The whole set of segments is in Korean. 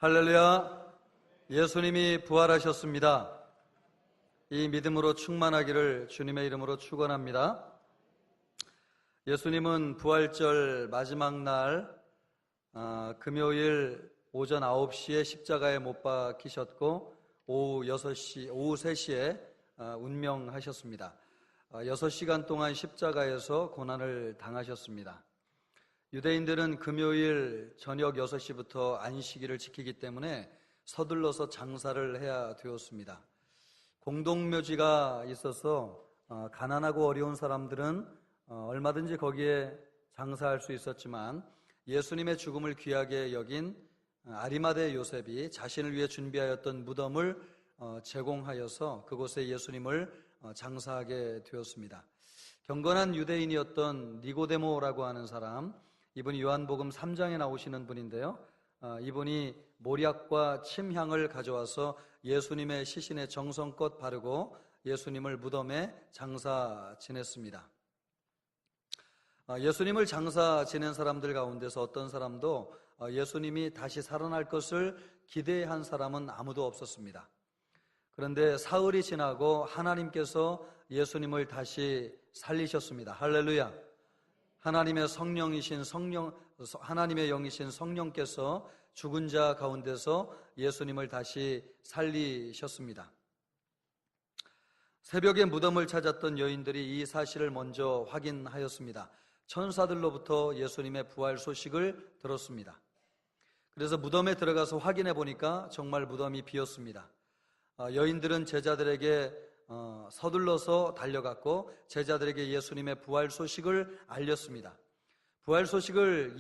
할렐루야. 예수님이 부활하셨습니다. 이 믿음으로 충만하기를 주님의 이름으로 축원합니다. 예수님은 부활절 마지막 날 금요일 오전 9시에 십자가에 못 박히셨고 오후 3시에 운명하셨습니다. 6시간 동안 십자가에서 고난을 당하셨습니다. 유대인들은 금요일 저녁 6시부터 안식일을 지키기 때문에 서둘러서 장사를 해야 되었습니다. 공동묘지가 있어서 가난하고 어려운 사람들은 얼마든지 거기에 장사할 수 있었지만 예수님의 죽음을 귀하게 여긴 아리마대 요셉이 자신을 위해 준비하였던 무덤을 제공하여서 그곳에 예수님을 장사하게 되었습니다. 경건한 유대인이었던 니고데모라고 하는 사람, 이분이 요한복음 3장에 나오시는 분인데요. 이분이 모략과 침향을 가져와서 예수님의 시신에 정성껏 바르고 예수님을 무덤에 장사 지냈습니다. 예수님을 장사 지낸 사람들 가운데서 어떤 사람도 예수님이 다시 살아날 것을 기대한 사람은 아무도 없었습니다. 그런데 사흘이 지나고 하나님께서 예수님을 다시 살리셨습니다. 할렐루야. 하나님의 영이신 성령께서 죽은 자 가운데서 예수님을 다시 살리셨습니다. 새벽에 무덤을 찾았던 여인들이 이 사실을 먼저 확인하였습니다. 천사들로부터 예수님의 부활 소식을 들었습니다. 그래서 무덤에 들어가서 확인해 보니까 정말 무덤이 비었습니다. 여인들은 제자들에게 서둘러서 달려갔고 제자들에게 예수님의 부활 소식을 알렸습니다. 부활 소식을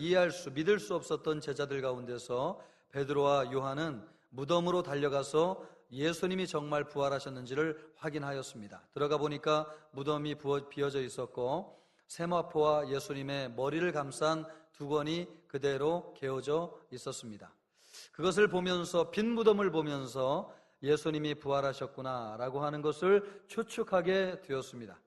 믿을 수 없었던 제자들 가운데서 베드로와 요한은 무덤으로 달려가서 예수님이 정말 부활하셨는지를 확인하였습니다. 들어가 보니까 무덤이 비어져 있었고 세마포와 예수님의 머리를 감싼 두건이 그대로 개어져 있었습니다. 그것을 보면서 빈 무덤을 보면서 예수님이 부활하셨구나 라고 하는 것을 추측하게 되었습니다.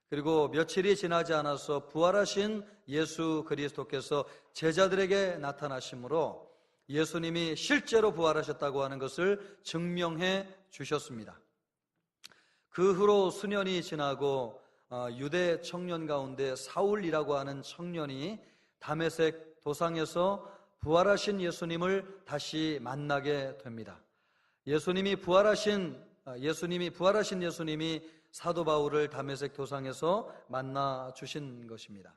그리고 며칠이 지나지 않아서 부활하신 예수 그리스도께서 제자들에게 나타나심으로 예수님이 실제로 부활하셨다고 하는 것을 증명해 주셨습니다. 그 후로 수년이 지나고 유대 청년 가운데 사울이라고 하는 청년이 다메섹 도상에서 부활하신 예수님을 다시 만나게 됩니다. 예수님이 부활하신 예수님이 사도 바울을 다메섹 도상에서 만나 주신 것입니다.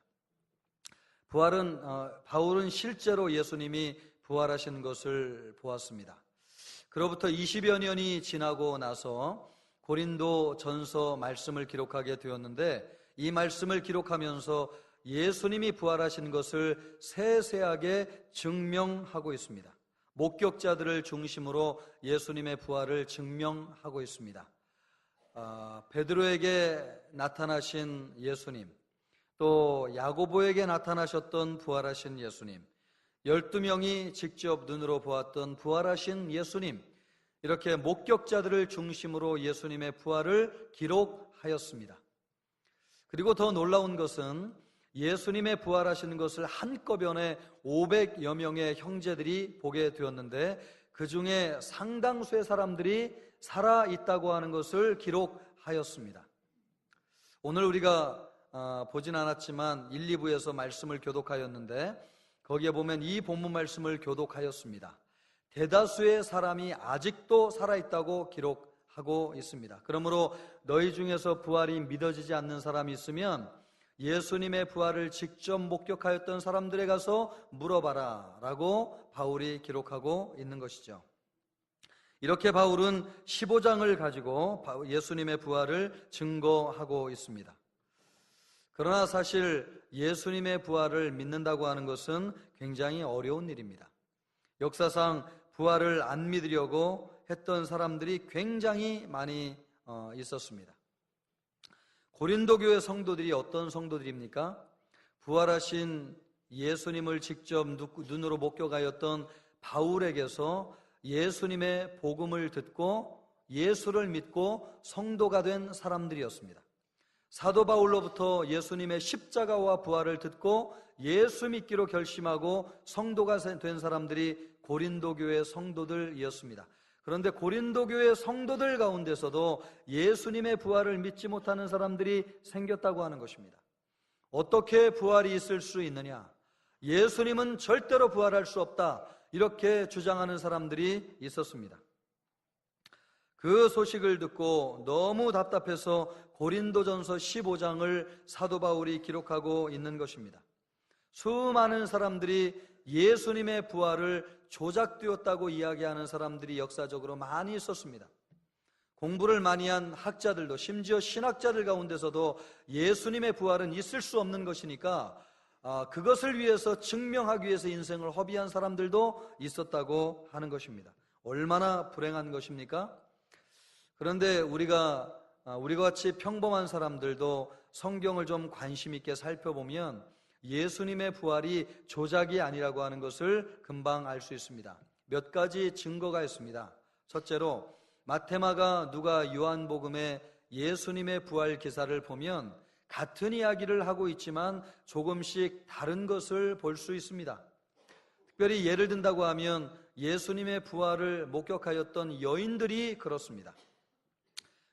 바울은 실제로 예수님이 부활하신 것을 보았습니다. 그로부터 20여 년이 지나고 나서 고린도 전서 말씀을 기록하게 되었는데 이 말씀을 기록하면서 예수님이 부활하신 것을 세세하게 증명하고 있습니다. 목격자들을 중심으로 예수님의 부활을 증명하고 있습니다. 베드로에게 나타나신 예수님, 또 야고보에게 나타나셨던 부활하신 예수님, 12명이 직접 눈으로 보았던 부활하신 예수님, 이렇게 목격자들을 중심으로 예수님의 부활을 기록하였습니다. 그리고 더 놀라운 것은 예수님의 부활하시는 것을 한꺼번에 500여 명의 형제들이 보게 되었는데 그 중에 상당수의 사람들이 살아있다고 하는 것을 기록하였습니다. 오늘 우리가 보진 않았지만 1, 2부에서 말씀을 교독하였는데 거기에 보면 이 본문 말씀을 교독하였습니다. 대다수의 사람이 아직도 살아있다고 기록하고 있습니다. 그러므로 너희 중에서 부활이 믿어지지 않는 사람이 있으면 예수님의 부활을 직접 목격하였던 사람들에 가서 물어봐라 라고 바울이 기록하고 있는 것이죠. 이렇게 바울은 15장을 가지고 예수님의 부활을 증거하고 있습니다. 그러나 사실 예수님의 부활을 믿는다고 하는 것은 굉장히 어려운 일입니다. 역사상 부활을 안 믿으려고 했던 사람들이 굉장히 많이 있었습니다. 고린도 교회 성도들이 어떤 성도들입니까? 부활하신 예수님을 직접 눈으로 목격하였던 바울에게서 예수님의 복음을 듣고 예수를 믿고 성도가 된 사람들이었습니다. 사도 바울로부터 예수님의 십자가와 부활을 듣고 예수 믿기로 결심하고 성도가 된 사람들이 고린도 교회 성도들이었습니다. 그런데 고린도 교회 성도들 가운데서도 예수님의 부활을 믿지 못하는 사람들이 생겼다고 하는 것입니다. 어떻게 부활이 있을 수 있느냐? 예수님은 절대로 부활할 수 없다. 이렇게 주장하는 사람들이 있었습니다. 그 소식을 듣고 너무 답답해서 고린도전서 15장을 사도 바울이 기록하고 있는 것입니다. 수많은 사람들이 예수님의 부활을 조작되었다고 이야기하는 사람들이 역사적으로 많이 있었습니다. 공부를 많이 한 학자들도, 심지어 신학자들 가운데서도 예수님의 부활은 있을 수 없는 것이니까 그것을 위해서 증명하기 위해서 인생을 허비한 사람들도 있었다고 하는 것입니다. 얼마나 불행한 것입니까? 그런데 우리가 같이 평범한 사람들도 성경을 좀 관심 있게 살펴보면 예수님의 부활이 조작이 아니라고 하는 것을 금방 알 수 있습니다. 몇 가지 증거가 있습니다. 첫째로 마태마가 누가 요한복음의 예수님의 부활 기사를 보면 같은 이야기를 하고 있지만 조금씩 다른 것을 볼 수 있습니다. 특별히 예를 든다고 하면 예수님의 부활을 목격하였던 여인들이 그렇습니다.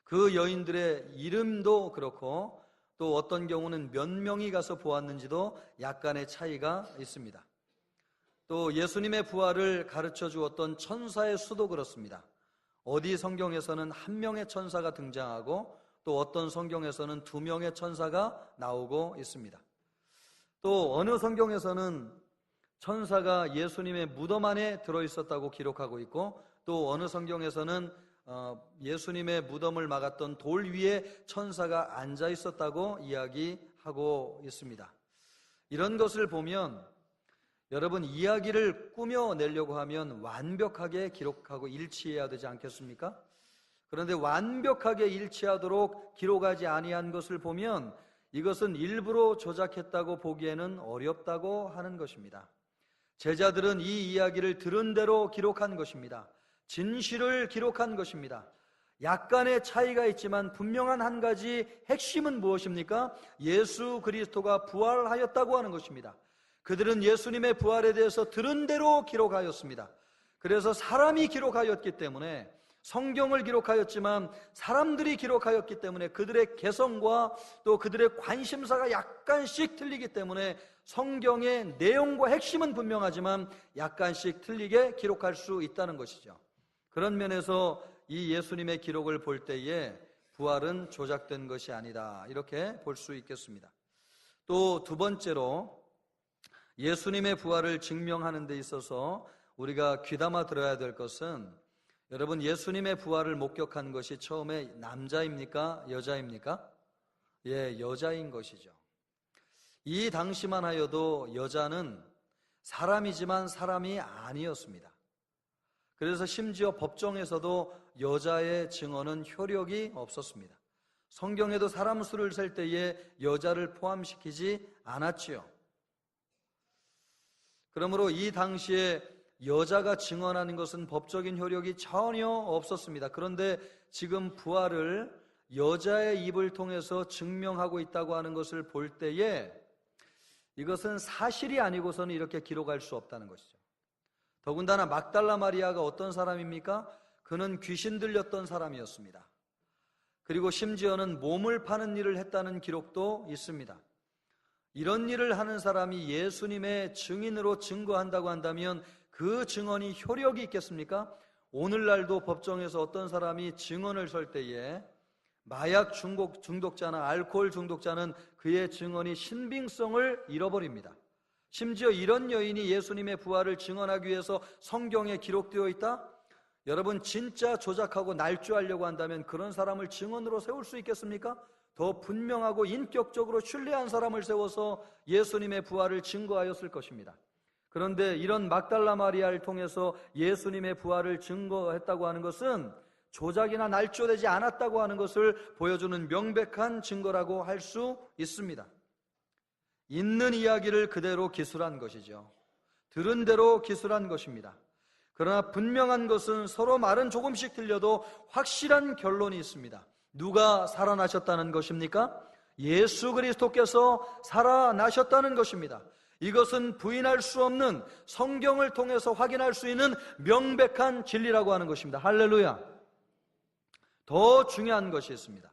그 여인들의 이름도 그렇고 또 어떤 경우는 몇 명이 가서 보았는지도 약간의 차이가 있습니다. 또 예수님의 부활을 가르쳐 주었던 천사의 수도 그렇습니다. 어디 성경에서는 한 명의 천사가 등장하고 또 어떤 성경에서는 2명의 천사가 나오고 있습니다. 또 어느 성경에서는 천사가 예수님의 무덤 안에 들어있었다고 기록하고 있고 또 어느 성경에서는 예수님의 무덤을 막았던 돌 위에 천사가 앉아 있었다고 이야기하고 있습니다. 이런 것을 보면 여러분, 이야기를 꾸며내려고 하면 완벽하게 기록하고 일치해야 되지 않겠습니까? 그런데 완벽하게 일치하도록 기록하지 아니한 것을 보면 이것은 일부러 조작했다고 보기에는 어렵다고 하는 것입니다. 제자들은 이 이야기를 들은 대로 기록한 것입니다. 진실을 기록한 것입니다. 약간의 차이가 있지만 분명한 한 가지 핵심은 무엇입니까? 예수 그리스도가 부활하였다고 하는 것입니다. 그들은 예수님의 부활에 대해서 들은 대로 기록하였습니다. 그래서 사람이 기록하였기 때문에, 성경을 기록하였지만 사람들이 기록하였기 때문에 그들의 개성과 또 그들의 관심사가 약간씩 틀리기 때문에 성경의 내용과 핵심은 분명하지만 약간씩 틀리게 기록할 수 있다는 것이죠. 그런 면에서 이 예수님의 기록을 볼 때에 부활은 조작된 것이 아니다, 이렇게 볼 수 있겠습니다. 또 두 번째로 예수님의 부활을 증명하는 데 있어서 우리가 귀담아 들어야 될 것은, 여러분, 예수님의 부활을 목격한 것이 처음에 남자입니까? 여자입니까? 예, 여자인 것이죠. 이 당시만 하여도 여자는 사람이지만 사람이 아니었습니다. 그래서 심지어 법정에서도 여자의 증언은 효력이 없었습니다. 성경에도 사람 수를 셀 때에 여자를 포함시키지 않았지요. 그러므로 이 당시에 여자가 증언하는 것은 법적인 효력이 전혀 없었습니다. 그런데 지금 부활을 여자의 입을 통해서 증명하고 있다고 하는 것을 볼 때에 이것은 사실이 아니고서는 이렇게 기록할 수 없다는 것이죠. 더군다나 막달라 마리아가 어떤 사람입니까? 그는 귀신 들렸던 사람이었습니다. 그리고 심지어는 몸을 파는 일을 했다는 기록도 있습니다. 이런 일을 하는 사람이 예수님의 증인으로 증거한다고 한다면 그 증언이 효력이 있겠습니까? 오늘날도 법정에서 어떤 사람이 증언을 설 때에 마약 중독자나 알코올 중독자는 그의 증언이 신빙성을 잃어버립니다. 심지어 이런 여인이 예수님의 부활을 증언하기 위해서 성경에 기록되어 있다? 여러분, 진짜 조작하고 날조하려고 한다면 그런 사람을 증언으로 세울 수 있겠습니까? 더 분명하고 인격적으로 신뢰한 사람을 세워서 예수님의 부활을 증거하였을 것입니다. 그런데 이런 막달라 마리아를 통해서 예수님의 부활을 증거했다고 하는 것은 조작이나 날조되지 않았다고 하는 것을 보여주는 명백한 증거라고 할 수 있습니다. 있는 이야기를 그대로 기술한 것이죠. 들은 대로 기술한 것입니다. 그러나 분명한 것은 서로 말은 조금씩 틀려도 확실한 결론이 있습니다. 누가 살아나셨다는 것입니까? 예수 그리스도께서 살아나셨다는 것입니다. 이것은 부인할 수 없는, 성경을 통해서 확인할 수 있는 명백한 진리라고 하는 것입니다. 할렐루야. 더 중요한 것이 있습니다.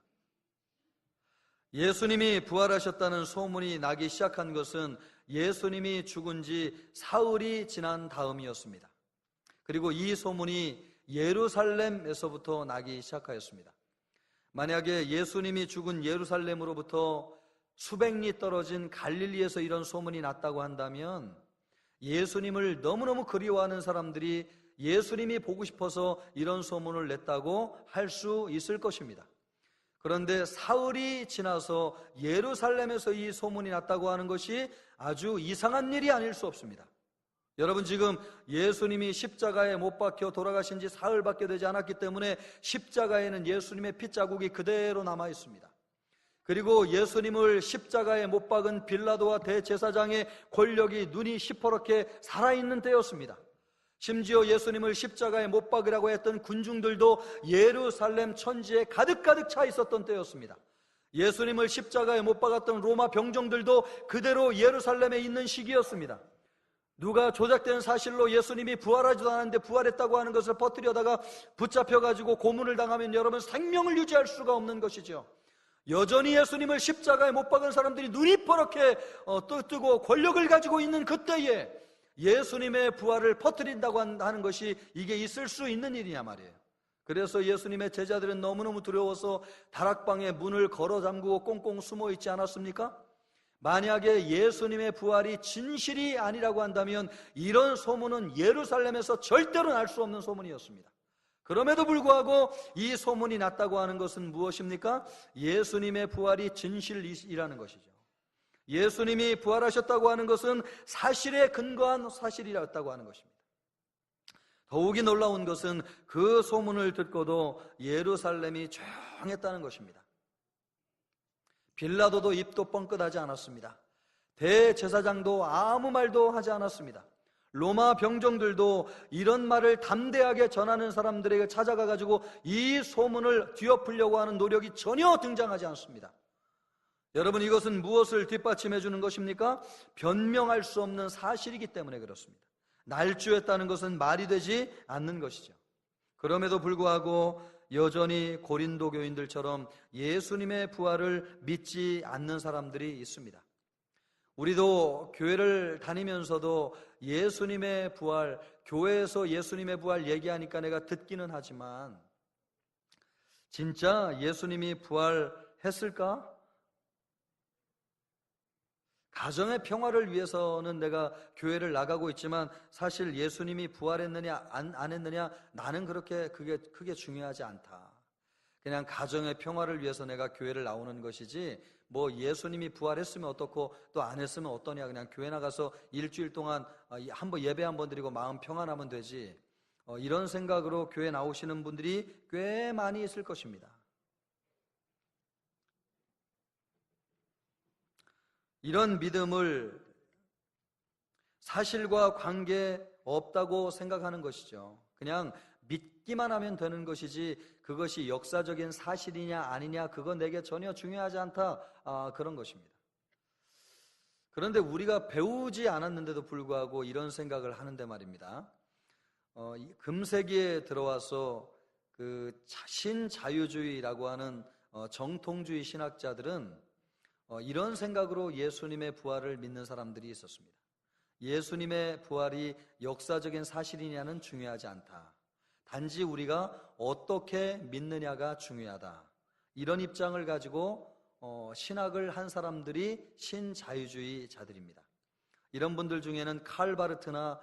예수님이 부활하셨다는 소문이 나기 시작한 것은 예수님이 죽은 지 사흘이 지난 다음이었습니다. 그리고 이 소문이 예루살렘에서부터 나기 시작하였습니다. 만약에 예수님이 죽은 예루살렘으로부터 수백 리 떨어진 갈릴리에서 이런 소문이 났다고 한다면 예수님을 너무너무 그리워하는 사람들이 예수님이 보고 싶어서 이런 소문을 냈다고 할 수 있을 것입니다. 그런데 사흘이 지나서 예루살렘에서 이 소문이 났다고 하는 것이 아주 이상한 일이 아닐 수 없습니다. 여러분, 지금 예수님이 십자가에 못 박혀 돌아가신 지 사흘밖에 되지 않았기 때문에 십자가에는 예수님의 핏자국이 그대로 남아 있습니다. 그리고 예수님을 십자가에 못 박은 빌라도와 대제사장의 권력이 눈이 시퍼렇게 살아있는 때였습니다. 심지어 예수님을 십자가에 못 박으라고 했던 군중들도 예루살렘 천지에 가득가득 차 있었던 때였습니다. 예수님을 십자가에 못 박았던 로마 병정들도 그대로 예루살렘에 있는 시기였습니다. 누가 조작된 사실로 예수님이 부활하지도 않았는데 부활했다고 하는 것을 퍼뜨려다가 붙잡혀가지고 고문을 당하면 여러분, 생명을 유지할 수가 없는 것이죠. 여전히 예수님을 십자가에 못 박은 사람들이 눈이 퍼렇게 뜨고 권력을 가지고 있는 그때에 예수님의 부활을 퍼뜨린다고 하는 것이 이게 있을 수 있는 일이냐 말이에요. 그래서 예수님의 제자들은 너무너무 두려워서 다락방에 문을 걸어 잠그고 꽁꽁 숨어 있지 않았습니까? 만약에 예수님의 부활이 진실이 아니라고 한다면 이런 소문은 예루살렘에서 절대로 날 수 없는 소문이었습니다. 그럼에도 불구하고 이 소문이 났다고 하는 것은 무엇입니까? 예수님의 부활이 진실이라는 것이죠. 예수님이 부활하셨다고 하는 것은 사실에 근거한 사실이었다고 하는 것입니다. 더욱이 놀라운 것은 그 소문을 듣고도 예루살렘이 조용했다는 것입니다. 빌라도도 입도 뻥끗하지 않았습니다. 대제사장도 아무 말도 하지 않았습니다. 로마 병정들도 이런 말을 담대하게 전하는 사람들에게 찾아가가지고 이 소문을 뒤엎으려고 하는 노력이 전혀 등장하지 않습니다. 여러분, 이것은 무엇을 뒷받침해 주는 것입니까? 변명할 수 없는 사실이기 때문에 그렇습니다. 날조했다는 것은 말이 되지 않는 것이죠. 그럼에도 불구하고 여전히 고린도 교인들처럼 예수님의 부활을 믿지 않는 사람들이 있습니다. 우리도 교회를 다니면서도 예수님의 부활, 교회에서 예수님의 부활 얘기하니까 내가 듣기는 하지만 진짜 예수님이 부활했을까? 가정의 평화를 위해서는 내가 교회를 나가고 있지만 사실 예수님이 부활했느냐 안 했느냐 나는 그렇게 그게 크게 중요하지 않다. 그냥 가정의 평화를 위해서 내가 교회를 나오는 것이지 뭐 예수님이 부활했으면 어떻고 또 안 했으면 어떠냐, 그냥 교회 나가서 일주일 동안 한번 예배 한번 드리고 마음 평안하면 되지, 이런 생각으로 교회 나오시는 분들이 꽤 많이 있을 것입니다. 이런 믿음을 사실과 관계 없다고 생각하는 것이죠. 그냥 믿기만 하면 되는 것이지 그것이 역사적인 사실이냐 아니냐 그건 내게 전혀 중요하지 않다, 그런 것입니다. 그런데 우리가 배우지 않았는데도 불구하고 이런 생각을 하는데 말입니다. 금세기에 들어와서 그 신자유주의라고 하는 정통주의 신학자들은 이런 생각으로 예수님의 부활을 믿는 사람들이 있었습니다. 예수님의 부활이 역사적인 사실이냐는 중요하지 않다. 단지 우리가 어떻게 믿느냐가 중요하다. 이런 입장을 가지고 신학을 한 사람들이 신자유주의자들입니다. 이런 분들 중에는 칼 바르트나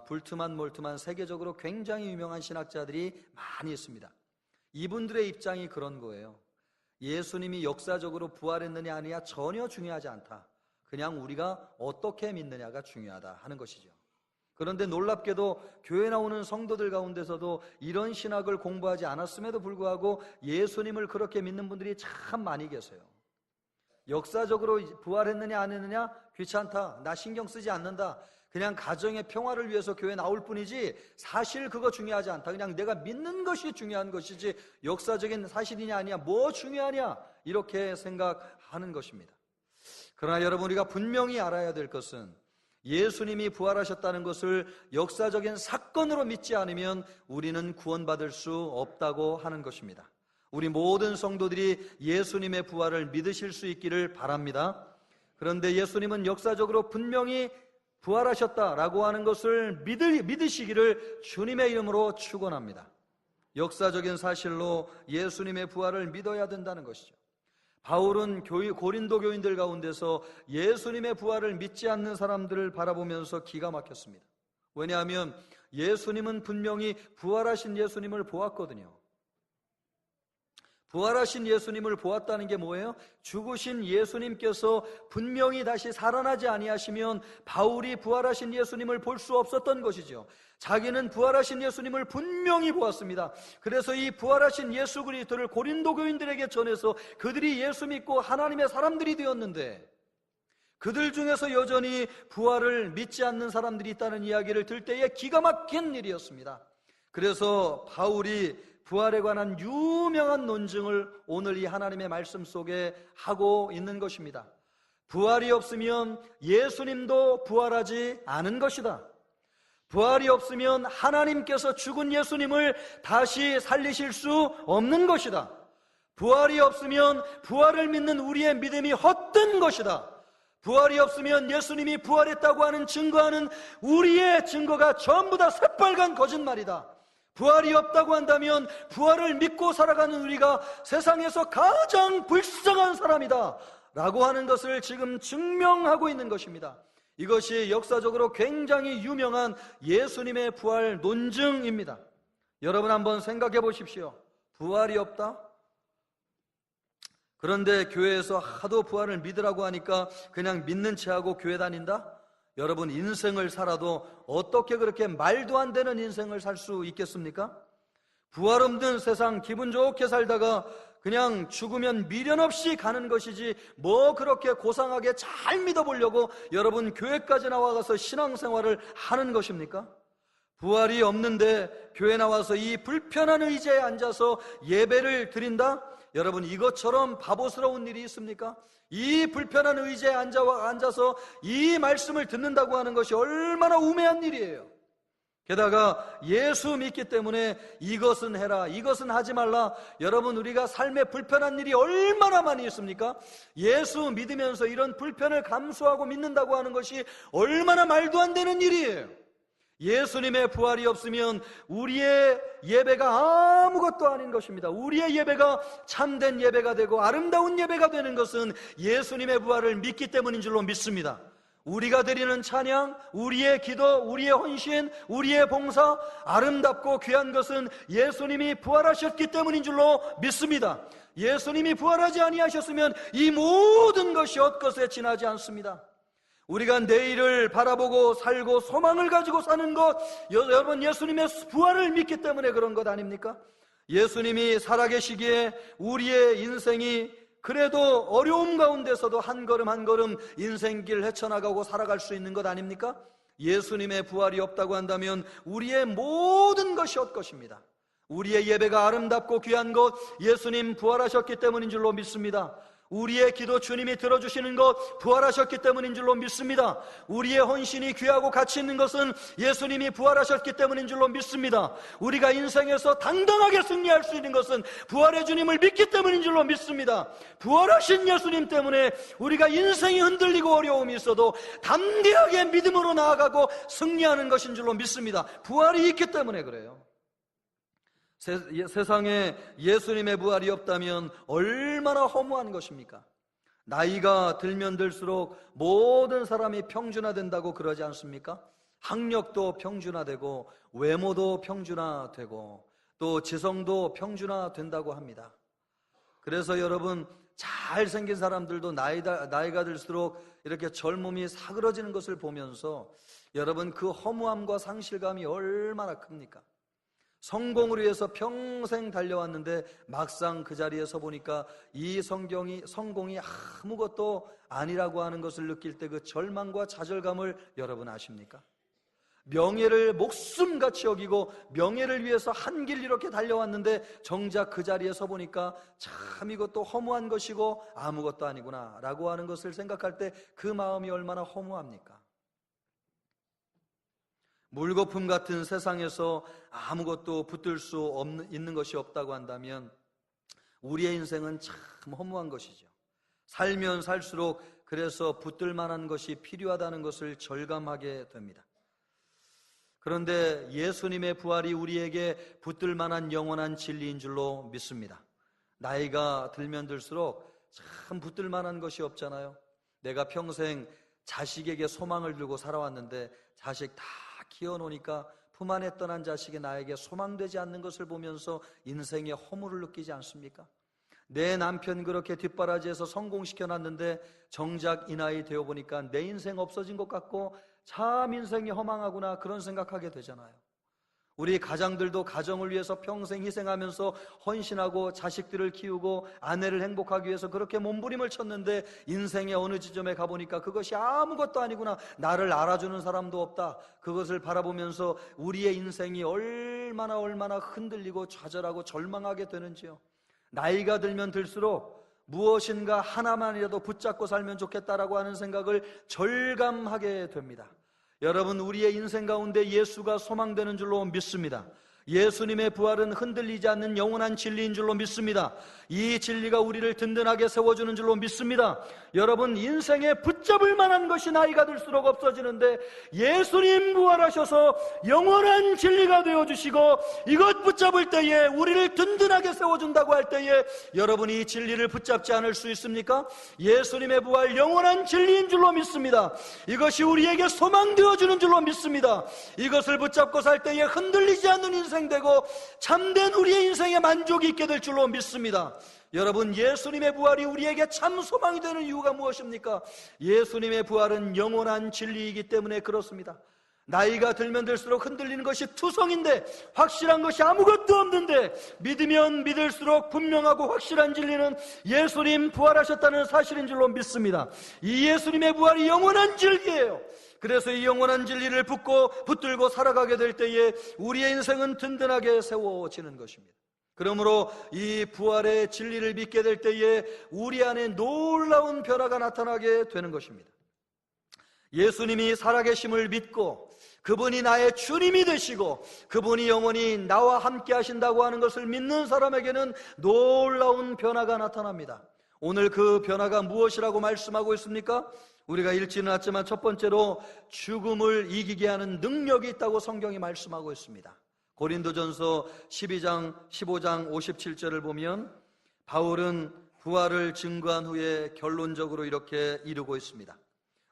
불트만 몰트만 세계적으로 굉장히 유명한 신학자들이 많이 있습니다. 이분들의 입장이 그런 거예요. 예수님이 역사적으로 부활했느냐 아니냐 전혀 중요하지 않다. 그냥 우리가 어떻게 믿느냐가 중요하다 하는 것이죠. 그런데 놀랍게도 교회 나오는 성도들 가운데서도 이런 신학을 공부하지 않았음에도 불구하고 예수님을 그렇게 믿는 분들이 참 많이 계세요. 역사적으로 부활했느냐 안 했느냐 귀찮다, 나 신경 쓰지 않는다, 그냥 가정의 평화를 위해서 교회 나올 뿐이지 사실 그거 중요하지 않다, 그냥 내가 믿는 것이 중요한 것이지 역사적인 사실이냐 아니냐 뭐 중요하냐, 이렇게 생각하는 것입니다. 그러나 여러분, 우리가 분명히 알아야 될 것은 예수님이 부활하셨다는 것을 역사적인 사건으로 믿지 않으면 우리는 구원받을 수 없다고 하는 것입니다. 우리 모든 성도들이 예수님의 부활을 믿으실 수 있기를 바랍니다. 그런데 예수님은 역사적으로 분명히 부활하셨다라고 하는 것을 믿으시기를 주님의 이름으로 축원합니다. 역사적인 사실로 예수님의 부활을 믿어야 된다는 것이죠. 바울은 고린도 교인들 가운데서 예수님의 부활을 믿지 않는 사람들을 바라보면서 기가 막혔습니다. 왜냐하면 예수님은 분명히 부활하신 예수님을 보았거든요. 부활하신 예수님을 보았다는 게 뭐예요? 죽으신 예수님께서 분명히 다시 살아나지 아니하시면 바울이 부활하신 예수님을 볼 수 없었던 것이죠. 자기는 부활하신 예수님을 분명히 보았습니다. 그래서 이 부활하신 예수 그리스도를 고린도 교인들에게 전해서 그들이 예수 믿고 하나님의 사람들이 되었는데, 그들 중에서 여전히 부활을 믿지 않는 사람들이 있다는 이야기를 들 때에 기가 막힌 일이었습니다. 그래서 바울이 부활에 관한 유명한 논증을 오늘 이 하나님의 말씀 속에 하고 있는 것입니다. 부활이 없으면 예수님도 부활하지 않은 것이다. 부활이 없으면 하나님께서 죽은 예수님을 다시 살리실 수 없는 것이다. 부활이 없으면 부활을 믿는 우리의 믿음이 헛된 것이다. 부활이 없으면 예수님이 부활했다고 하는 증거하는 우리의 증거가 전부 다 새빨간 거짓말이다. 부활이 없다고 한다면 부활을 믿고 살아가는 우리가 세상에서 가장 불쌍한 사람이다 라고 하는 것을 지금 증명하고 있는 것입니다. 이것이 역사적으로 굉장히 유명한 예수님의 부활 논증입니다. 여러분 한번 생각해 보십시오. 부활이 없다? 그런데 교회에서 하도 부활을 믿으라고 하니까 그냥 믿는 체하고 교회 다닌다? 여러분, 인생을 살아도 어떻게 그렇게 말도 안 되는 인생을 살 수 있겠습니까? 부활 없는 세상 기분 좋게 살다가 그냥 죽으면 미련 없이 가는 것이지 뭐 그렇게 고상하게 잘 믿어보려고 여러분 교회까지 나와가서 신앙생활을 하는 것입니까? 부활이 없는데 교회 나와서 이 불편한 의자에 앉아서 예배를 드린다? 여러분, 이것처럼 바보스러운 일이 있습니까? 이 불편한 의자에 앉아서 이 말씀을 듣는다고 하는 것이 얼마나 우매한 일이에요. 게다가 예수 믿기 때문에 이것은 해라, 이것은 하지 말라. 여러분, 우리가 삶에 불편한 일이 얼마나 많이 있습니까? 예수 믿으면서 이런 불편을 감수하고 믿는다고 하는 것이 얼마나 말도 안 되는 일이에요. 예수님의 부활이 없으면 우리의 예배가 아무것도 아닌 것입니다. 우리의 예배가 참된 예배가 되고 아름다운 예배가 되는 것은 예수님의 부활을 믿기 때문인 줄로 믿습니다. 우리가 드리는 찬양, 우리의 기도, 우리의 헌신, 우리의 봉사, 아름답고 귀한 것은 예수님이 부활하셨기 때문인 줄로 믿습니다. 예수님이 부활하지 아니하셨으면 이 모든 것이 헛것에 지나지 않습니다. 우리가 내일을 바라보고 살고 소망을 가지고 사는 것, 여러분, 예수님의 부활을 믿기 때문에 그런 것 아닙니까? 예수님이 살아계시기에 우리의 인생이 그래도 어려움 가운데서도 한 걸음 한 걸음 인생길 헤쳐나가고 살아갈 수 있는 것 아닙니까? 예수님의 부활이 없다고 한다면 우리의 모든 것이 헛것입니다. 우리의 예배가 아름답고 귀한 것, 예수님 부활하셨기 때문인 줄로 믿습니다. 우리의 기도 주님이 들어주시는 것 부활하셨기 때문인 줄로 믿습니다. 우리의 헌신이 귀하고 가치 있는 것은 예수님이 부활하셨기 때문인 줄로 믿습니다. 우리가 인생에서 당당하게 승리할 수 있는 것은 부활의 주님을 믿기 때문인 줄로 믿습니다. 부활하신 예수님 때문에 우리가 인생이 흔들리고 어려움이 있어도 담대하게 믿음으로 나아가고 승리하는 것인 줄로 믿습니다. 부활이 있기 때문에 그래요. 세상에 예수님의 부활이 없다면 얼마나 허무한 것입니까? 나이가 들면 들수록 모든 사람이 평준화된다고 그러지 않습니까? 학력도 평준화되고 외모도 평준화되고 또 지성도 평준화된다고 합니다. 그래서 여러분, 잘생긴 사람들도 나이가 들수록 이렇게 젊음이 사그러지는 것을 보면서 여러분, 그 허무함과 상실감이 얼마나 큽니까? 성공을 위해서 평생 달려왔는데 막상 그 자리에 서 보니까 이 성공이 아무것도 아니라고 하는 것을 느낄 때 그 절망과 좌절감을 여러분 아십니까? 명예를 목숨같이 여기고 명예를 위해서 한 길 이렇게 달려왔는데 정작 그 자리에 서 보니까 참 이것도 허무한 것이고 아무것도 아니구나 라고 하는 것을 생각할 때 그 마음이 얼마나 허무합니까? 물거품 같은 세상에서 아무것도 붙들 수 있는 것이 없다고 한다면 우리의 인생은 참 허무한 것이죠. 살면 살수록 그래서 붙들 만한 것이 필요하다는 것을 절감하게 됩니다. 그런데 예수님의 부활이 우리에게 붙들 만한 영원한 진리인 줄로 믿습니다. 나이가 들면 들수록 참 붙들 만한 것이 없잖아요. 내가 평생 자식에게 소망을 들고 살아왔는데 자식 다 키워놓으니까 품 안에 떠난 자식이 나에게 소망되지 않는 것을 보면서 인생의 허물을 느끼지 않습니까? 내 남편 그렇게 뒷바라지에서 성공시켜놨는데 정작 이 나이 되어보니까 내 인생 없어진 것 같고 참 인생이 허망하구나, 그런 생각하게 되잖아요. 우리 가장들도 가정을 위해서 평생 희생하면서 헌신하고 자식들을 키우고 아내를 행복하기 위해서 그렇게 몸부림을 쳤는데 인생의 어느 지점에 가보니까 그것이 아무것도 아니구나, 나를 알아주는 사람도 없다, 그것을 바라보면서 우리의 인생이 얼마나 흔들리고 좌절하고 절망하게 되는지요. 나이가 들면 들수록 무엇인가 하나만이라도 붙잡고 살면 좋겠다라고 하는 생각을 절감하게 됩니다. 여러분, 우리의 인생 가운데 예수가 소망되는 줄로 믿습니다. 예수님의 부활은 흔들리지 않는 영원한 진리인 줄로 믿습니다. 이 진리가 우리를 든든하게 세워주는 줄로 믿습니다. 여러분, 인생에 붙잡을 만한 것이 나이가 들수록 없어지는데 예수님 부활하셔서 영원한 진리가 되어주시고 이것 붙잡을 때에 우리를 든든하게 세워준다고 할 때에 여러분이 이 진리를 붙잡지 않을 수 있습니까? 예수님의 부활 영원한 진리인 줄로 믿습니다. 이것이 우리에게 소망되어주는 줄로 믿습니다. 이것을 붙잡고 살 때에 흔들리지 않는 인생 되고 참된 우리의 인생에 만족이 있게 될 줄로 믿습니다. 여러분, 예수님의 부활이 우리에게 참 소망이 되는 이유가 무엇입니까? 예수님의 부활은 영원한 진리이기 때문에 그렇습니다. 나이가 들면 들수록 흔들리는 것이 투성인데 확실한 것이 아무것도 없는데 믿으면 믿을수록 분명하고 확실한 진리는 예수님 부활하셨다는 사실인 줄로 믿습니다. 이 예수님의 부활이 영원한 진리예요. 그래서 이 영원한 진리를 붙들고 살아가게 될 때에 우리의 인생은 든든하게 세워지는 것입니다. 그러므로 이 부활의 진리를 믿게 될 때에 우리 안에 놀라운 변화가 나타나게 되는 것입니다. 예수님이 살아계심을 믿고 그분이 나의 주님이 되시고 그분이 영원히 나와 함께 하신다고 하는 것을 믿는 사람에게는 놀라운 변화가 나타납니다. 오늘 그 변화가 무엇이라고 말씀하고 있습니까? 우리가 읽지는 않았지만 첫 번째로 죽음을 이기게 하는 능력이 있다고 성경이 말씀하고 있습니다. 고린도전서 12장 15장 57절을 보면 바울은 부활을 증거한 후에 결론적으로 이렇게 이르고 있습니다.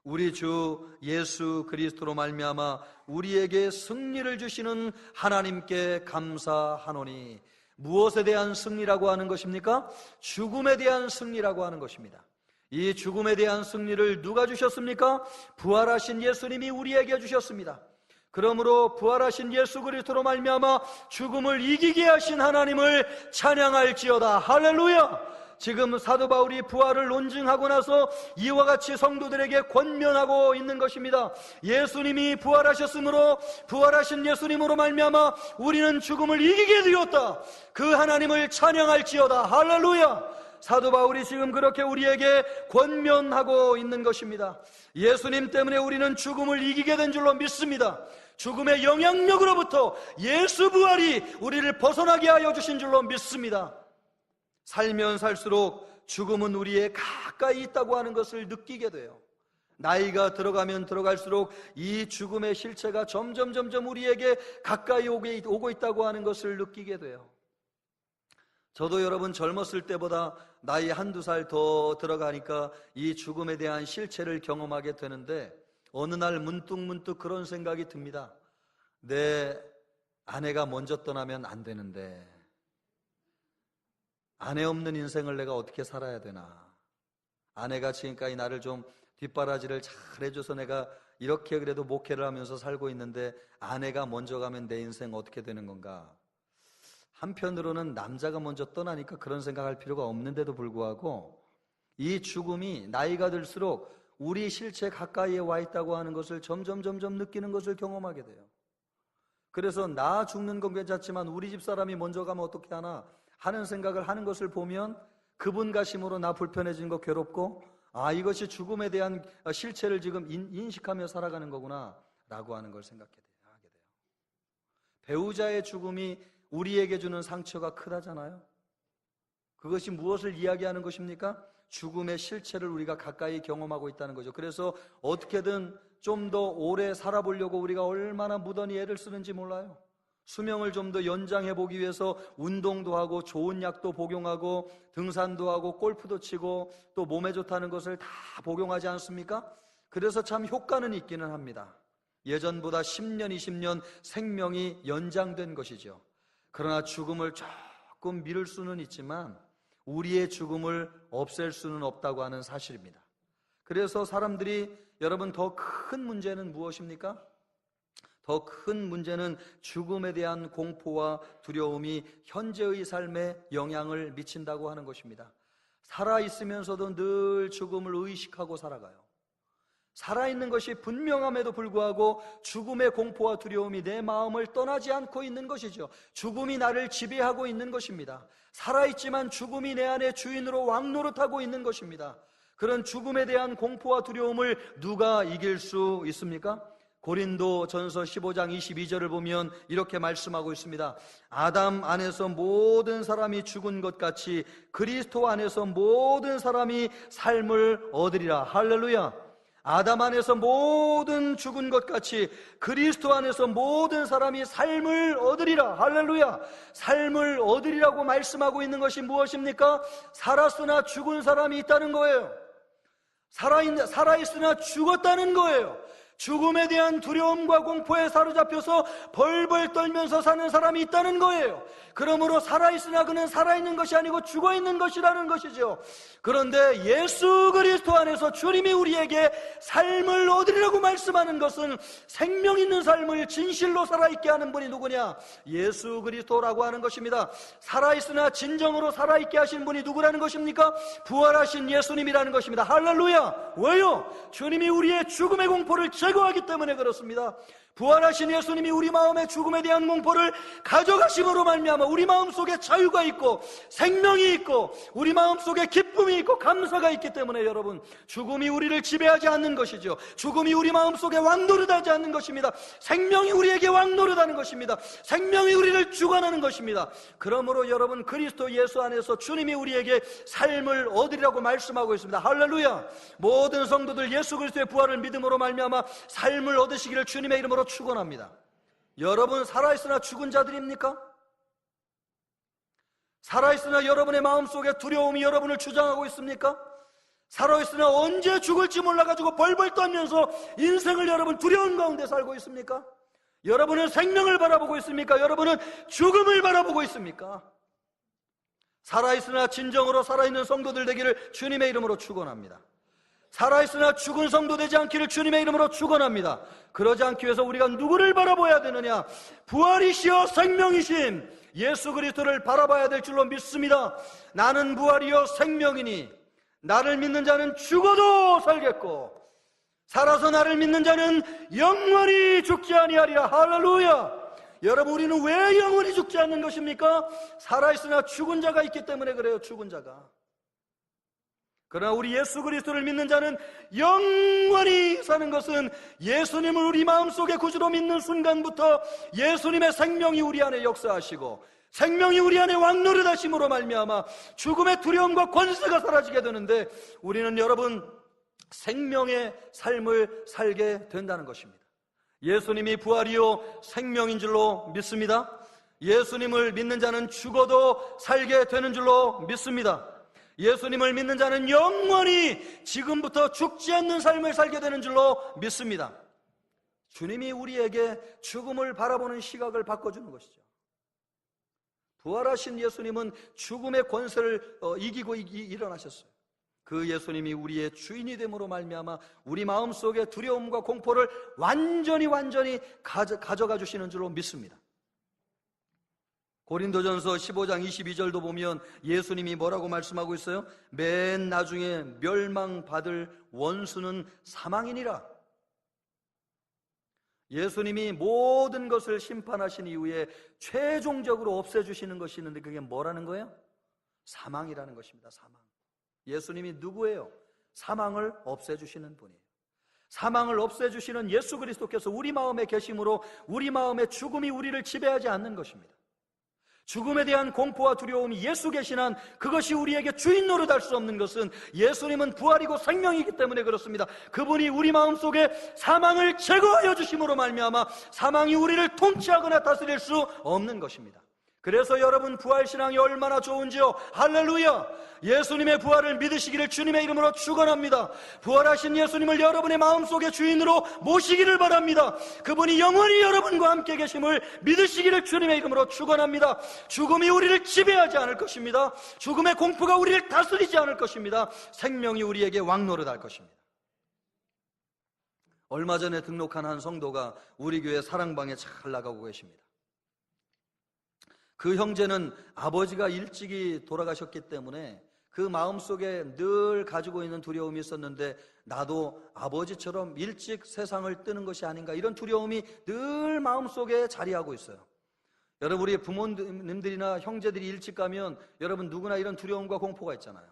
우리 주 예수 그리스도로 말미암아 우리에게 승리를 주시는 하나님께 감사하노니. 무엇에 대한 승리라고 하는 것입니까? 죽음에 대한 승리라고 하는 것입니다. 이 죽음에 대한 승리를 누가 주셨습니까? 부활하신 예수님이 우리에게 주셨습니다. 그러므로 부활하신 예수 그리스도로 말미암아 죽음을 이기게 하신 하나님을 찬양할지어다. 할렐루야! 지금 사도 바울이 부활을 논증하고 나서 이와 같이 성도들에게 권면하고 있는 것입니다. 예수님이 부활하셨으므로 부활하신 예수님으로 말미암아 우리는 죽음을 이기게 되었다. 그 하나님을 찬양할지어다. 할렐루야! 사도 바울이 지금 그렇게 우리에게 권면하고 있는 것입니다. 예수님 때문에 우리는 죽음을 이기게 된 줄로 믿습니다. 죽음의 영향력으로부터 예수 부활이 우리를 벗어나게 하여 주신 줄로 믿습니다. 살면 살수록 죽음은 우리의 가까이 있다고 하는 것을 느끼게 돼요. 나이가 들어가면 들어갈수록 이 죽음의 실체가 점점 우리에게 가까이 오고 있다고 하는 것을 느끼게 돼요. 저도 여러분 젊었을 때보다 나이 한두 살 더 들어가니까 이 죽음에 대한 실체를 경험하게 되는데 어느 날 문득 그런 생각이 듭니다. 내 아내가 먼저 떠나면 안 되는데 아내 없는 인생을 내가 어떻게 살아야 되나. 아내가 지금까지 나를 좀 뒷바라지를 잘 해줘서 내가 이렇게 그래도 목회를 하면서 살고 있는데 아내가 먼저 가면 내 인생 어떻게 되는 건가. 한편으로는 남자가 먼저 떠나니까 그런 생각할 필요가 없는데도 불구하고 이 죽음이 나이가 들수록 우리 실체 가까이에 와 있다고 하는 것을 점점 느끼는 것을 경험하게 돼요. 그래서 나 죽는 건 괜찮지만 우리 집 사람이 먼저 가면 어떻게 하나 하는 생각을 하는 것을 보면 그분 가심으로 나 불편해진 거 괴롭고 이것이 죽음에 대한 실체를 지금 인식하며 살아가는 거구나 라고 하는 걸 생각하게 돼요. 배우자의 죽음이 우리에게 주는 상처가 크다잖아요. 그것이 무엇을 이야기하는 것입니까? 죽음의 실체를 우리가 가까이 경험하고 있다는 거죠. 그래서 어떻게든 좀 더 오래 살아보려고 우리가 얼마나 무던히 애를 쓰는지 몰라요. 수명을 좀 더 연장해 보기 위해서 운동도 하고 좋은 약도 복용하고 등산도 하고 골프도 치고 또 몸에 좋다는 것을 다 복용하지 않습니까? 그래서 참 효과는 있기는 합니다. 예전보다 10년, 20년 생명이 연장된 것이죠. 그러나 죽음을 조금 미룰 수는 있지만 우리의 죽음을 없앨 수는 없다고 하는 사실입니다. 그래서 사람들이 여러분 더 큰 문제는 무엇입니까? 더 큰 문제는 죽음에 대한 공포와 두려움이 현재의 삶에 영향을 미친다고 하는 것입니다. 살아있으면서도 늘 죽음을 의식하고 살아가요. 살아있는 것이 분명함에도 불구하고 죽음의 공포와 두려움이 내 마음을 떠나지 않고 있는 것이죠. 죽음이 나를 지배하고 있는 것입니다. 살아있지만 죽음이 내 안에 주인으로 왕노릇하고 있는 것입니다. 그런 죽음에 대한 공포와 두려움을 누가 이길 수 있습니까? 고린도전서 15장 22절을 보면 이렇게 말씀하고 있습니다. 아담 안에서 모든 사람이 죽은 것 같이 그리스도 안에서 모든 사람이 삶을 얻으리라. 할렐루야. 아담 안에서 모든 죽은 것 같이 그리스도 안에서 모든 사람이 삶을 얻으리라. 할렐루야. 삶을 얻으리라고 말씀하고 있는 것이 무엇입니까? 살았으나 죽은 사람이 있다는 거예요. 살아있으나 죽었다는 거예요. 죽음에 대한 두려움과 공포에 사로잡혀서 벌벌 떨면서 사는 사람이 있다는 거예요. 그러므로 살아있으나 그는 살아있는 것이 아니고 죽어있는 것이라는 것이죠. 그런데 예수 그리스도 안에서 주님이 우리에게 삶을 얻으리라고 말씀하는 것은 생명 있는 삶을 진실로 살아있게 하는 분이 누구냐? 예수 그리스도라고 하는 것입니다. 살아있으나 진정으로 살아있게 하신 분이 누구라는 것입니까? 부활하신 예수님이라는 것입니다. 할렐루야. 왜요? 주님이 우리의 죽음의 공포를 제거하기 때문에 그렇습니다. 부활하신 예수님이 우리 마음의 죽음에 대한 공포를 가져가심으로 말미암아 우리 마음속에 자유가 있고 생명이 있고 우리 마음속에 기쁨이 있고 감사가 있기 때문에 여러분, 죽음이 우리를 지배하지 않는 것이죠. 죽음이 우리 마음속에 왕노릇하지 않는 것입니다. 생명이 우리에게 왕노릇하는 것입니다. 생명이 우리를 주관하는 것입니다. 그러므로 여러분, 그리스도 예수 안에서 주님이 우리에게 삶을 얻으리라고 말씀하고 있습니다. 할렐루야. 모든 성도들 예수 그리스도의 부활을 믿음으로 말미암아 삶을 얻으시기를 주님의 이름으로 축원합니다. 여러분, 살아있으나 죽은 자들입니까? 살아있으나 여러분의 마음속에 두려움이 여러분을 주장하고 있습니까? 살아있으나 언제 죽을지 몰라가지고 벌벌 떨면서 인생을 여러분 두려운 가운데 살고 있습니까? 여러분은 생명을 바라보고 있습니까? 여러분은 죽음을 바라보고 있습니까? 살아있으나 진정으로 살아있는 성도들 되기를 주님의 이름으로 축원합니다. 살아있으나 죽은 성도 되지 않기를 주님의 이름으로 축원합니다. 그러지 않기 위해서 우리가 누구를 바라봐야 되느냐? 부활이시여 생명이신 예수 그리스도를 바라봐야 될 줄로 믿습니다. 나는 부활이요 생명이니 나를 믿는 자는 죽어도 살겠고 살아서 나를 믿는 자는 영원히 죽지 아니하리라. 할렐루야. 여러분, 우리는 왜 영원히 죽지 않는 것입니까? 살아있으나 죽은 자가 있기 때문에 그래요. 죽은 자가. 그러나 우리 예수 그리스도를 믿는 자는 영원히 사는 것은 예수님을 우리 마음속에 구주로 믿는 순간부터 예수님의 생명이 우리 안에 역사하시고 생명이 우리 안에 왕노릇하심으로 말미암아 죽음의 두려움과 권세가 사라지게 되는데 우리는 여러분 생명의 삶을 살게 된다는 것입니다. 예수님이 부활이요 생명인 줄로 믿습니다. 예수님을 믿는 자는 죽어도 살게 되는 줄로 믿습니다. 예수님을 믿는 자는 영원히 지금부터 죽지 않는 삶을 살게 되는 줄로 믿습니다. 주님이 우리에게 죽음을 바라보는 시각을 바꿔주는 것이죠. 부활하신 예수님은 죽음의 권세를 이기고 일어나셨어요. 그 예수님이 우리의 주인이 됨으로 말미암아 우리 마음속의 두려움과 공포를 완전히 가져가 주시는 줄로 믿습니다. 고린도전서 15장 22절도 보면 예수님이 뭐라고 말씀하고 있어요? 맨 나중에 멸망받을 원수는 사망이니라. 예수님이 모든 것을 심판하신 이후에 최종적으로 없애주시는 것이 있는데 그게 뭐라는 거예요? 사망이라는 것입니다. 사망. 예수님이 누구예요? 사망을 없애주시는 분이에요. 사망을 없애주시는 예수 그리스도께서 우리 마음에 계심으로 우리 마음의 죽음이 우리를 지배하지 않는 것입니다. 죽음에 대한 공포와 두려움이 예수 계신 한 그것이 우리에게 주인 노릇할 수 없는 것은 예수님은 부활이고 생명이기 때문에 그렇습니다. 그분이 우리 마음속에 사망을 제거하여 주심으로 말미암아 사망이 우리를 통치하거나 다스릴 수 없는 것입니다. 그래서 여러분 부활신앙이 얼마나 좋은지요. 할렐루야. 예수님의 부활을 믿으시기를 주님의 이름으로 축원합니다. 부활하신 예수님을 여러분의 마음속에 주인으로 모시기를 바랍니다. 그분이 영원히 여러분과 함께 계심을 믿으시기를 주님의 이름으로 축원합니다. 죽음이 우리를 지배하지 않을 것입니다. 죽음의 공포가 우리를 다스리지 않을 것입니다. 생명이 우리에게 왕노릇할 것입니다. 얼마 전에 등록한 한 성도가 우리 교회 사랑방에 잘 나가고 계십니다. 그 형제는 아버지가 일찍이 돌아가셨기 때문에 그 마음속에 늘 가지고 있는 두려움이 있었는데 나도 아버지처럼 일찍 세상을 뜨는 것이 아닌가 이런 두려움이 늘 마음속에 자리하고 있어요. 여러분 우리 부모님들이나 형제들이 일찍 가면 여러분 누구나 이런 두려움과 공포가 있잖아요.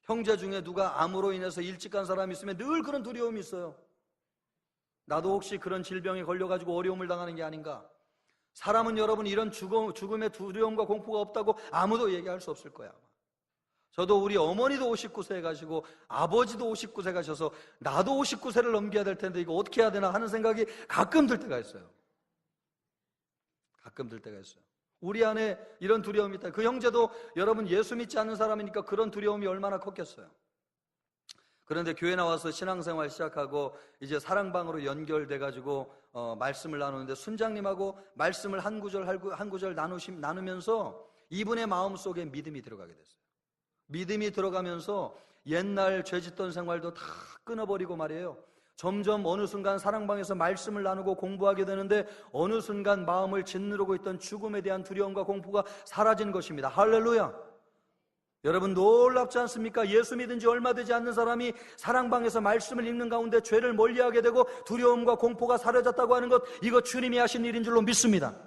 형제 중에 누가 암으로 인해서 일찍 간 사람이 있으면 늘 그런 두려움이 있어요. 나도 혹시 그런 질병에 걸려가지고 어려움을 당하는 게 아닌가. 사람은 여러분 이런 죽음의 두려움과 공포가 없다고 아무도 얘기할 수 없을 거야. 저도 우리 어머니도 59세 가시고 아버지도 59세 가셔서 나도 59세를 넘겨야 될 텐데 이거 어떻게 해야 되나 하는 생각이 가끔 들 때가 있어요. 가끔 들 때가 있어요. 우리 안에 이런 두려움이 있다. 그 형제도 여러분 예수 믿지 않는 사람이니까 그런 두려움이 얼마나 컸겠어요. 그런데 교회 나와서 신앙생활 시작하고 이제 사랑방으로 연결돼가지고 말씀을 나누는데 순장님하고 말씀을 한 구절 나누면서 이분의 마음속에 믿음이 들어가게 됐어요. 믿음이 들어가면서 옛날 죄짓던 생활도 다 끊어버리고 말이에요. 점점 어느 순간 사랑방에서 말씀을 나누고 공부하게 되는데 어느 순간 마음을 짓누르고 있던 죽음에 대한 두려움과 공포가 사라진 것입니다. 할렐루야. 여러분 놀랍지 않습니까? 예수 믿은 지 얼마 되지 않는 사람이 사랑방에서 말씀을 읽는 가운데 죄를 멀리하게 되고 두려움과 공포가 사라졌다고 하는 것, 이거 주님이 하신 일인 줄로 믿습니다.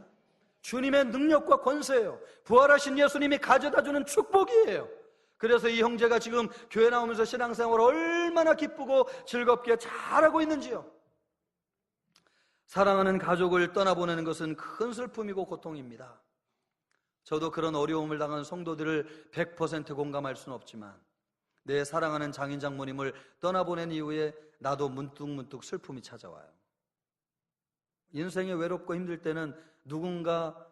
주님의 능력과 권세예요. 부활하신 예수님이 가져다주는 축복이에요. 그래서 이 형제가 지금 교회 나오면서 신앙생활을 얼마나 기쁘고 즐겁게 잘하고 있는지요. 사랑하는 가족을 떠나보내는 것은 큰 슬픔이고 고통입니다. 저도 그런 어려움을 당한 성도들을 100% 공감할 수는 없지만 내 사랑하는 장인 장모님을 떠나보낸 이후에 나도 문득문득 슬픔이 찾아와요. 인생이 외롭고 힘들 때는 누군가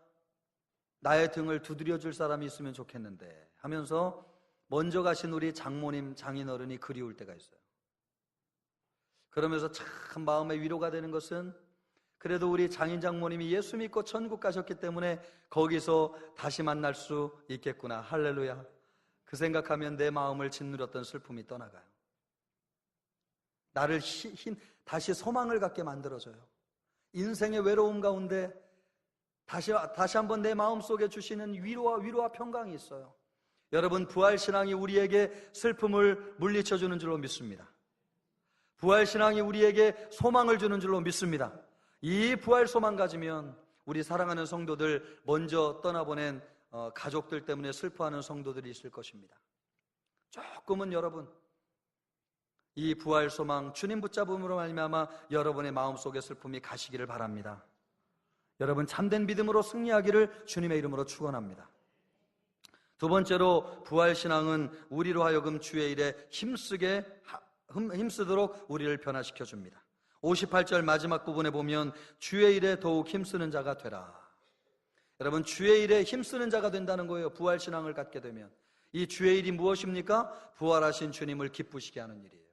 나의 등을 두드려줄 사람이 있으면 좋겠는데 하면서 먼저 가신 우리 장모님, 장인어른이 그리울 때가 있어요. 그러면서 참 마음의 위로가 되는 것은 그래도 우리 장인 장모님이 예수 믿고 천국 가셨기 때문에 거기서 다시 만날 수 있겠구나. 할렐루야. 그 생각하면 내 마음을 짓누렸던 슬픔이 떠나가요. 나를 다시 소망을 갖게 만들어줘요. 인생의 외로움 가운데 다시 한번 내 마음속에 주시는 위로와 평강이 있어요. 여러분 부활신앙이 우리에게 슬픔을 물리쳐주는 줄로 믿습니다. 부활신앙이 우리에게 소망을 주는 줄로 믿습니다. 이 부활 소망 가지면 우리 사랑하는 성도들, 먼저 떠나보낸 가족들 때문에 슬퍼하는 성도들이 있을 것입니다. 조금은 여러분 이 부활 소망 주님 붙잡음으로 말미암아 여러분의 마음속의 슬픔이 가시기를 바랍니다. 여러분 참된 믿음으로 승리하기를 주님의 이름으로 축원합니다. 두 번째로 부활신앙은 우리로 하여금 주의 일에 힘쓰도록 우리를 변화시켜 줍니다. 58절 마지막 부분에 보면 주의 일에 더욱 힘쓰는 자가 되라. 여러분 주의 일에 힘쓰는 자가 된다는 거예요. 부활신앙을 갖게 되면. 이 주의 일이 무엇입니까? 부활하신 주님을 기쁘시게 하는 일이에요.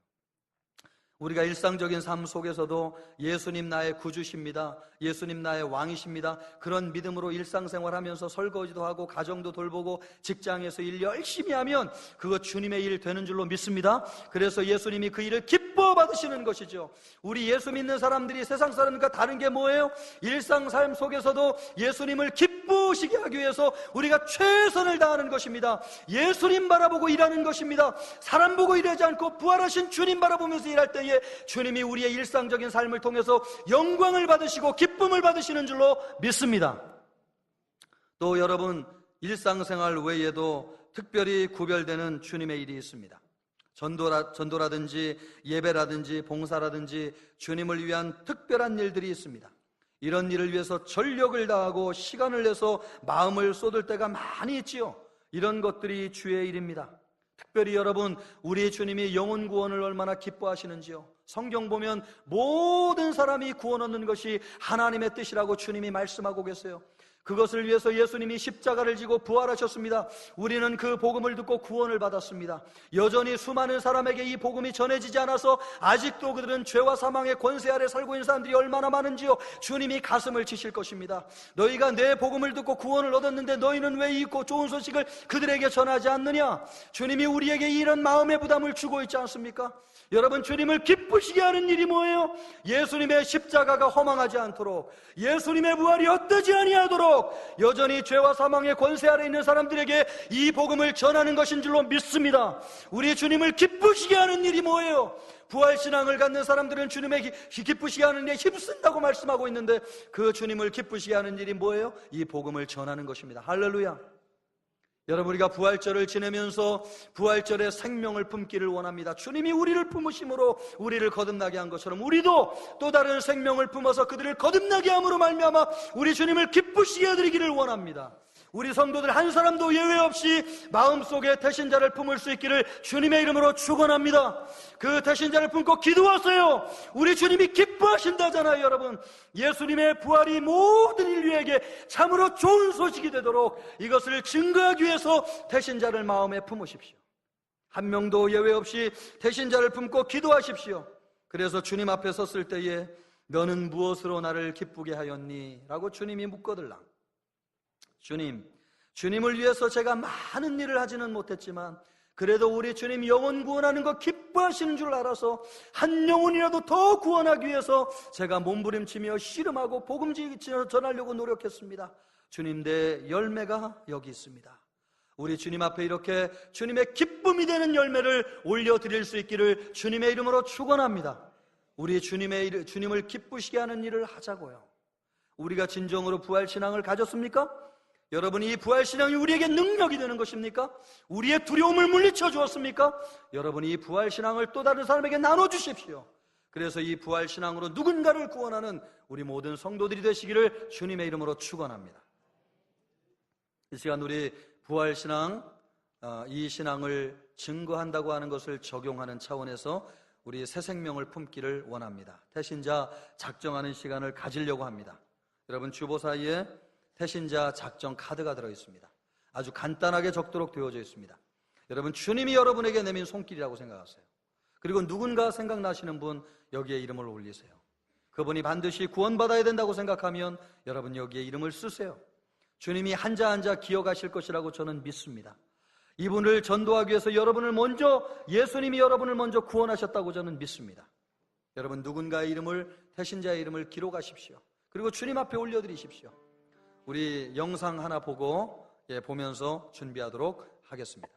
우리가 일상적인 삶 속에서도 예수님 나의 구주십니다. 예수님 나의 왕이십니다. 그런 믿음으로 일상생활하면서 설거지도 하고 가정도 돌보고 직장에서 일 열심히 하면 그거 주님의 일 되는 줄로 믿습니다. 그래서 예수님이 그 일을 기뻐 받으시는 것이죠. 우리 예수 믿는 사람들이 세상 사람과 다른 게 뭐예요? 일상 삶 속에서도 예수님을 기쁘시게 하기 위해서 우리가 최선을 다하는 것입니다. 예수님 바라보고 일하는 것입니다. 사람 보고 일하지 않고 부활하신 주님 바라보면서 일할 때에 주님이 우리의 일상적인 삶을 통해서 영광을 받으시고 기쁨을 받으시는 줄로 믿습니다. 또 여러분 일상생활 외에도 특별히 구별되는 주님의 일이 있습니다. 전도라든지 예배라든지 봉사라든지 주님을 위한 특별한 일들이 있습니다. 이런 일을 위해서 전력을 다하고 시간을 내서 마음을 쏟을 때가 많이 있지요. 이런 것들이 주의 일입니다. 특별히 여러분, 우리 주님이 영혼 구원을 얼마나 기뻐하시는지요. 성경 보면 모든 사람이 구원 얻는 것이 하나님의 뜻이라고 주님이 말씀하고 계세요. 그것을 위해서 예수님이 십자가를 지고 부활하셨습니다. 우리는 그 복음을 듣고 구원을 받았습니다. 여전히 수많은 사람에게 이 복음이 전해지지 않아서 아직도 그들은 죄와 사망의 권세 아래 살고 있는 사람들이 얼마나 많은지요. 주님이 가슴을 치실 것입니다. 너희가 내 복음을 듣고 구원을 얻었는데 너희는 왜 이 좋은 소식을 그들에게 전하지 않느냐? 주님이 우리에게 이런 마음의 부담을 주고 있지 않습니까? 여러분, 주님을 기쁘시게 하는 일이 뭐예요? 예수님의 십자가가 허망하지 않도록, 예수님의 부활이 헛되지 아니하도록 여전히 죄와 사망의 권세 아래 있는 사람들에게 이 복음을 전하는 것인 줄로 믿습니다. 우리 주님을 기쁘시게 하는 일이 뭐예요? 부활신앙을 갖는 사람들은 주님의 기쁘시게 하는 일에 힘쓴다고 말씀하고 있는데, 그 주님을 기쁘시게 하는 일이 뭐예요? 이 복음을 전하는 것입니다. 할렐루야. 여러분, 우리가 부활절을 지내면서 부활절의 생명을 품기를 원합니다. 주님이 우리를 품으심으로 우리를 거듭나게 한 것처럼 우리도 또 다른 생명을 품어서 그들을 거듭나게 함으로 말미암아 우리 주님을 기쁘시게 해드리기를 원합니다. 우리 성도들 한 사람도 예외 없이 마음속에 태신자를 품을 수 있기를 주님의 이름으로 축원합니다. 그 태신자를 품고 기도하세요. 우리 주님이 기뻐하신다잖아요. 여러분, 예수님의 부활이 모든 인류에게 참으로 좋은 소식이 되도록 이것을 증거하기 위해서 태신자를 마음에 품으십시오. 한 명도 예외 없이 태신자를 품고 기도하십시오. 그래서 주님 앞에 섰을 때에 너는 무엇으로 나를 기쁘게 하였니? 라고 주님이 묻거들랑, 주님을 위해서 제가 많은 일을 하지는 못했지만 그래도 우리 주님 영혼 구원하는 거 기뻐하시는 줄 알아서 한 영혼이라도 더 구원하기 위해서 제가 몸부림치며 씨름하고 복음 전하려고 노력했습니다. 주님, 내 열매가 여기 있습니다. 우리 주님 앞에 이렇게 주님의 기쁨이 되는 열매를 올려드릴 수 있기를 주님의 이름으로 축원합니다. 우리 주님을 기쁘시게 하는 일을 하자고요. 우리가 진정으로 부활신앙을 가졌습니까? 여러분, 이 부활신앙이 우리에게 능력이 되는 것입니까? 우리의 두려움을 물리쳐 주었습니까? 여러분, 이 부활신앙을 또 다른 사람에게 나눠주십시오. 그래서 이 부활신앙으로 누군가를 구원하는 우리 모든 성도들이 되시기를 주님의 이름으로 축원합니다. 이 시간 우리 부활신앙, 이 신앙을 증거한다고 하는 것을 적용하는 차원에서 우리 새 생명을 품기를 원합니다. 태신자 작정하는 시간을 가지려고 합니다. 여러분, 주보사에 태신자 작정 카드가 들어있습니다. 아주 간단하게 적도록 되어져 있습니다. 여러분, 주님이 여러분에게 내민 손길이라고 생각하세요. 그리고 누군가 생각나시는 분 여기에 이름을 올리세요. 그분이 반드시 구원받아야 된다고 생각하면 여러분 여기에 이름을 쓰세요. 주님이 한자 한자 기억하실 것이라고 저는 믿습니다. 이분을 전도하기 위해서 예수님이 여러분을 먼저 구원하셨다고 저는 믿습니다. 여러분, 누군가의 이름을, 태신자의 이름을 기록하십시오. 그리고 주님 앞에 올려드리십시오. 우리 영상 하나 보면서 준비하도록 하겠습니다.